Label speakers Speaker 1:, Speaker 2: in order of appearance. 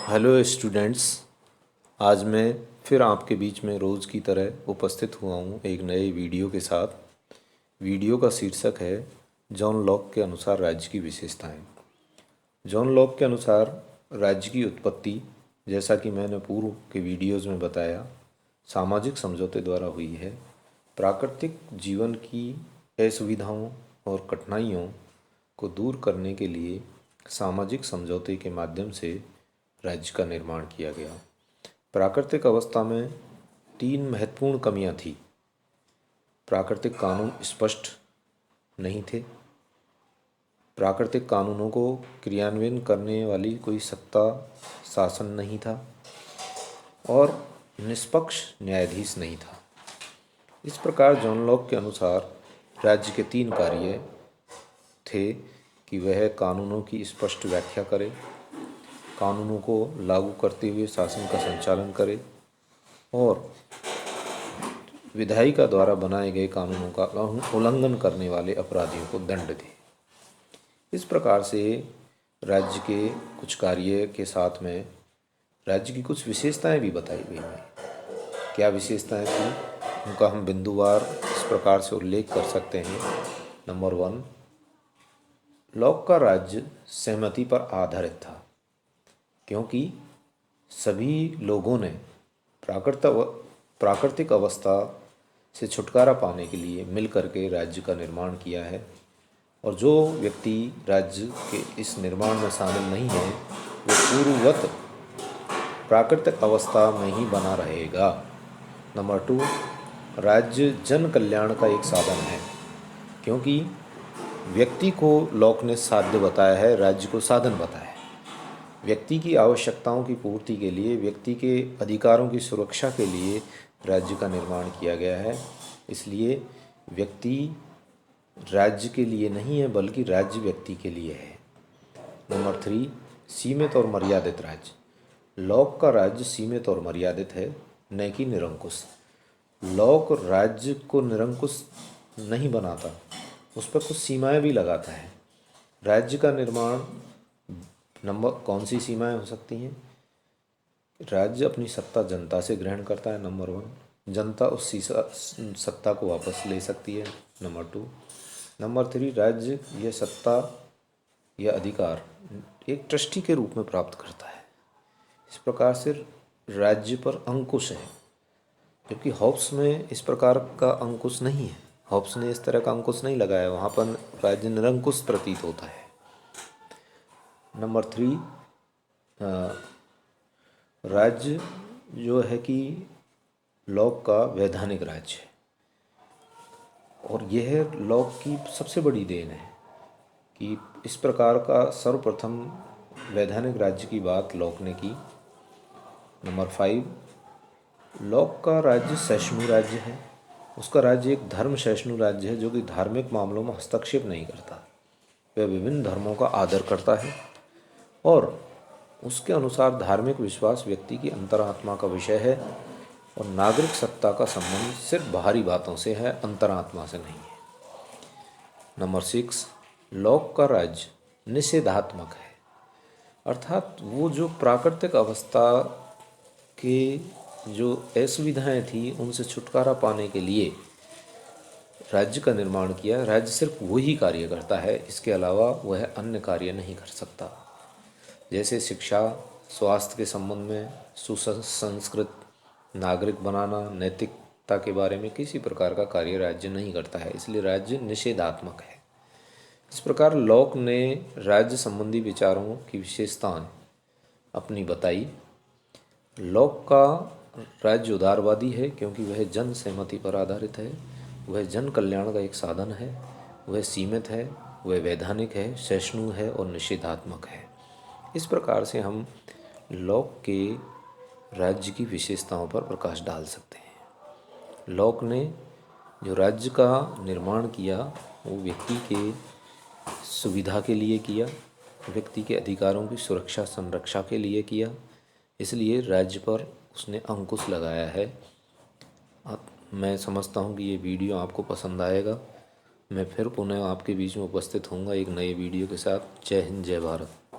Speaker 1: Hello students. आज मैं फिर आपके बीच में रोज़ की तरह उपस्थित हुआ हूँ एक नए वीडियो के साथ। वीडियो का शीर्षक है जॉन लॉक के अनुसार राज्य की विशेषताएं। जॉन लॉक के अनुसार राज्य की उत्पत्ति, जैसा कि मैंने पूर्व के वीडियोज़ में बताया, सामाजिक समझौते द्वारा हुई है। प्राकृतिक जीवन की असुविधाओं और कठिनाइयों को दूर करने के लिए सामाजिक समझौते के माध्यम से राज्य का निर्माण किया गया। प्राकृतिक अवस्था में तीन महत्वपूर्ण कमियां थी। प्राकृतिक कानून स्पष्ट नहीं थे, प्राकृतिक कानूनों को क्रियान्वयन करने वाली कोई सत्ता शासन नहीं था और निष्पक्ष न्यायाधीश नहीं था। इस प्रकार जॉन लॉक के अनुसार राज्य के तीन कार्य थे कि वह कानूनों की स्पष्ट व्याख्या करे, कानूनों को लागू करते हुए शासन का संचालन करे और विधायिका द्वारा बनाए गए कानूनों का उल्लंघन करने वाले अपराधियों को दंड दे। इस प्रकार से राज्य के कुछ कार्य के साथ में राज्य की कुछ विशेषताएं भी बताई गई हैं। क्या विशेषताएं थी, उनका हम बिंदुवार इस प्रकार से उल्लेख कर सकते हैं। नंबर 1, लॉक का राज्य सहमति पर आधारित था, क्योंकि सभी लोगों ने प्राकृतिक अवस्था से छुटकारा पाने के लिए मिलकर के राज्य का निर्माण किया है और जो व्यक्ति राज्य के इस निर्माण में शामिल नहीं है वो पूर्ववत प्राकृतिक अवस्था में ही बना रहेगा। नंबर 2, राज्य जन कल्याण का एक साधन है, क्योंकि व्यक्ति को लॉक ने साध्य बताया है, राज्य को साधन बताया है। व्यक्ति की आवश्यकताओं की पूर्ति के लिए, व्यक्ति के अधिकारों की सुरक्षा के लिए राज्य का निर्माण किया गया है। इसलिए व्यक्ति राज्य के लिए नहीं है, बल्कि राज्य व्यक्ति के लिए है। नंबर 3, सीमित और मर्यादित राज्य। लॉक का राज्य सीमित और मर्यादित है, न कि निरंकुश। लॉक राज्य को निरंकुश नहीं बनाता, उस पर कुछ सीमाएं भी लगाता है। राज्य का निर्माण कौन सी सीमाएं हो सकती हैं? राज्य अपनी सत्ता जनता से ग्रहण करता है। नंबर 1, जनता उस सत्ता को वापस ले सकती है। नंबर 2, नंबर 3, राज्य यह सत्ता या अधिकार एक ट्रस्टी के रूप में प्राप्त करता है। इस प्रकार से राज्य पर अंकुश है, जबकि हॉब्स में इस प्रकार का अंकुश नहीं है। हॉब्स ने इस तरह का अंकुश नहीं लगाया, वहाँ पर राज्य निरंकुश प्रतीत होता है। नंबर 3, राज्य जो है कि लॉक का वैधानिक राज्य है और यह लॉक की सबसे बड़ी देन है कि इस प्रकार का सर्वप्रथम वैधानिक राज्य की बात लॉक ने की। नंबर 5, लॉक का राज्य सहिष्णु राज्य है। उसका राज्य एक धर्म सहिष्णु राज्य है, जो कि धार्मिक मामलों में हस्तक्षेप नहीं करता। वह विभिन्न धर्मों का आदर करता है और उसके अनुसार धार्मिक विश्वास व्यक्ति की अंतरात्मा का विषय है और नागरिक सत्ता का संबंध सिर्फ बाहरी बातों से है, अंतरात्मा से नहीं है। नंबर 6, लॉक का राज्य निषेधात्मक है, अर्थात वो जो प्राकृतिक अवस्था के जो असुविधाएं थी उनसे छुटकारा पाने के लिए राज्य का निर्माण किया। राज्य सिर्फ वही कार्य करता है, इसके अलावा वह अन्य कार्य नहीं कर सकता। जैसे शिक्षा, स्वास्थ्य के संबंध में, सुसंस्कृत नागरिक बनाना, नैतिकता के बारे में किसी प्रकार का कार्य राज्य नहीं करता है, इसलिए राज्य निषेधात्मक है। इस प्रकार लॉक ने राज्य संबंधी विचारों की विशेषताएं अपनी बताई। लॉक का राज्य उदारवादी है, क्योंकि वह जन सहमति पर आधारित है, वह जन कल्याण का एक साधन है, वह सीमित है, वह वैधानिक है, सहिष्णु है और निषेधात्मक है। इस प्रकार से हम लॉक के राज्य की विशेषताओं पर प्रकाश डाल सकते हैं। लॉक ने जो राज्य का निर्माण किया वो व्यक्ति के सुविधा के लिए किया, व्यक्ति के अधिकारों की सुरक्षा संरक्षा के लिए किया, इसलिए राज्य पर उसने अंकुश लगाया है। मैं समझता हूँ कि ये वीडियो आपको पसंद आएगा। मैं फिर पुनः आपके बीच में उपस्थित होऊंगा एक नए वीडियो के साथ। जय हिंद, जय भारत।